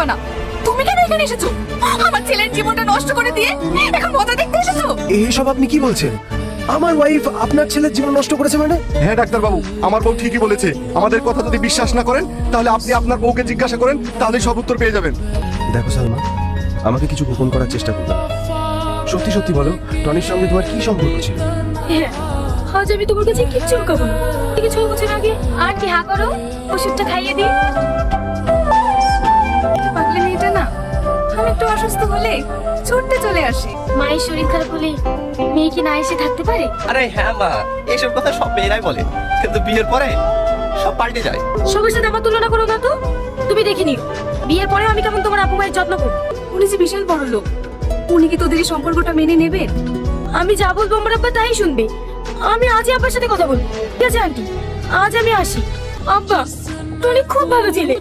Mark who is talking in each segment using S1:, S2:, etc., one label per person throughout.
S1: পারবে না। তুমি কেন এখানে এসেছো? আমার ছেলের জীবনটা নষ্ট করে দিয়ে এখন মজা দেখতে এসেছো?
S2: এইসব আপনি কি বলছেন? আমার ওয়াইফ আপনার ছেলের জীবন নষ্ট করেছে মানে?
S3: হ্যাঁ ডাক্তার বাবু, আমার বউ ঠিকই বলেছে। আমাদের কথা যদি বিশ্বাস না করেন তাহলে আপনি আপনার বউকে জিজ্ঞাসা করেন, তাহলেই সব উত্তর পেয়ে যাবেন।
S2: দেখো সালমা, আমাকে কিছু গোপন করার চেষ্টা করবে। সত্যি সত্যি বলো, টনির সঙ্গে তোমার কি সম্পর্ক ছিল?
S4: হ্যাঁ, আজ আমি তোমার কাছে কিচ্ছু লুকাবো না। ঠিক 6 বছর আগে আন্টি হা করো, ওষুধটা খাইয়ে দিই।
S1: পাগলি মেয়েটা না, আমি একটু অসুস্থ হলে ছুটতে চলে আসে।
S4: মায়ের শরীর খারাপ হলে মেয়ে কি না এসে থাকতে পারে?
S5: আরে হ্যাঁ মা, এইসব কথা সব মেয়েরাই বলে, কিন্তু বিয়ের পরে সব পাল্টে যায়।
S4: সবার সাথে আমার তুলনা করো না তো। তুমি দেখে নিও বিয়ের পরে আমি কেমন তোমার আপু মায়ের যত্ন করি।
S1: উনি যে বিশাল বড় লোক, উনি কি তোদের এই সম্পর্কটা মেনে নেবেন?
S4: আমি যা বলবো আমার আব্বা তাই শুনবে। আমি আজই আব্বার সাথে কথা বলবো। ঠিক আছে আন্টি, আজ আমি আসি। আব্বা, টনি খুব ভালো ছেলে,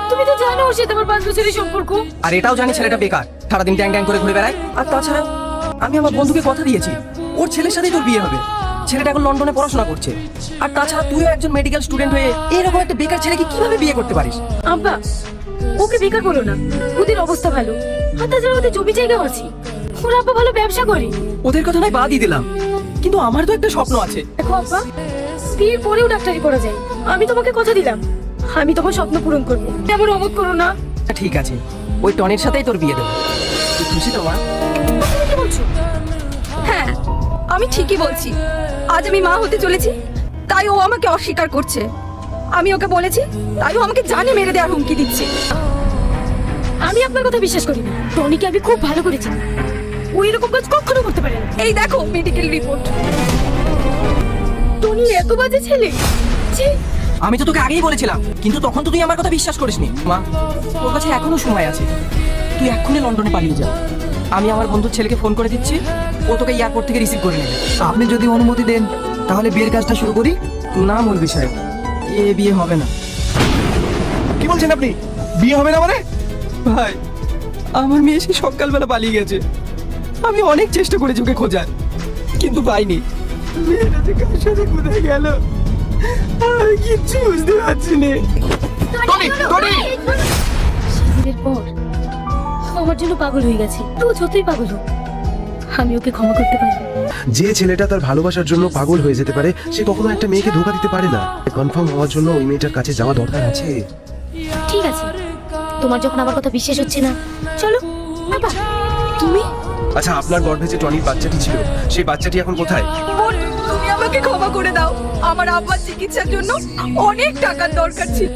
S4: তুমি তো জানো ওর সাথে আমার 5 বছরের সম্পর্ক।
S6: আর এটাও জানি ছেলেটা বেকার, সারাদিন ট্যাং ট্যাং করে ঘুরে বেড়ায়। আর তাছাড়া আমি আমার বন্ধুকে কথা দিয়েছি ওর ছেলের সাথেই তোর বিয়ে হবে। ছেলেটা এখন লন্ডনে পড়াশোনা করছে। আর তাছাড়া তুইও একজন মেডিকেল স্টুডেন্ট হয়ে এরকম একটা বেকার ছেলেকে কিভাবে বিয়ে করতে পারিস?
S4: আব্বা, ওকে বেকার বলো না, ওদের অবস্থা ভালো। আর তাছাড়া ওদের জমি জায়গাও আছে, ওর আব্বা ভালো ব্যবসা করে।
S6: ওদের কথা নয় বাদই দিলাম, কিন্তু আমার তো একটা স্বপ্ন আছে।
S4: দেখো আব্বা, বিয়ের পরেও ডাক্তারি করা যায়। আমি তোমাকে কথা দিলাম, আমি তোমার স্বপ্ন পূরণ করবো। তেমন অমত করো না।
S6: ঠিক আছে, ওই টনির সাথেই তোর বিয়ে দেবো। তুই খুশি তো মা?
S4: কি বলছো?
S1: হ্যাঁ, আমি ঠিকই বলছি। আজ আমি মা হতে চলেছি, তাই ও আমাকে অস্বীকার করছে। আমি ওকে বলেছি, তাই ও আমাকে জানে মেরে দেওয়ার হুমকি দিচ্ছে।
S4: আমি আপনার কথা বিশ্বাস করি না। টনিকে আমি খুব ভালো করেছি, ও এরকম কাজ কখনো করতে পারে না।
S1: এই দেখো মেডিকেল রিপোর্ট।
S4: টনি এত বাজে ছেলে। ছি,
S6: আমি তো তোকে আগেই বলেছিলাম, কিন্তু তখন তো তুই আমার কথা বিশ্বাস করিসনি। মা, তোর কাছে এখনো সময় আছে, তুই এক্ষুনি লন্ডনে পালিয়ে যা। আমি আমার বন্ধুর ছেলেকে ফোন করে দিচ্ছি, ও তোকে এয়ারপোর্ট থেকে রিসিভ করে নেবে।
S7: আপনি যদি অনুমতি দেন তাহলে বিয়ের কাজটা শুরু করি।
S6: না মৌলভী সাহেব, এ বিয়ে হবে না।
S3: কি বলছেন আপনি? বিয়ে হবে না মানে?
S6: ভাই, আমার মেয়ে সে সকালবেলা পালিয়ে গেছে। আমি অনেক চেষ্টা করেছি ওকে খোঁজার, কিন্তু পাইনি। মেয়েটা যে কার সাথে কোথায় গেল আমি কিচ্ছু বুঝতে পারছি না।
S4: সেদিনের পর আমার জন্য পাগল হয়ে গেছে। তো যতই পাগল হোক, আমি ওকে ক্ষমা করতে পারি।
S2: যে ছেলেটা তার ভালোবাসার জন্য পাগল হয়ে যেতে পারে, সে কখনো একটা মেয়েকে ধোকা দিতে পারে না। কনফার্ম হওয়ার জন্য ওই মেয়েটার কাছে যাওয়া দরকার আছে।
S4: ঠিক আছে, তোমার যখন আমার কথা বিশ্বাস হচ্ছে না, চলো। বাবা, তুমি
S2: আচ্ছা, আপনার গর্ভে যে টনির বাচ্চাটি ছিল, সেই বাচ্চাটি এখন কোথায়?
S1: বোন, তুমি আমাকে ক্ষমা করে দাও। আমার আব্বার চিকিৎসার জন্য অনেক টাকার দরকার ছিল।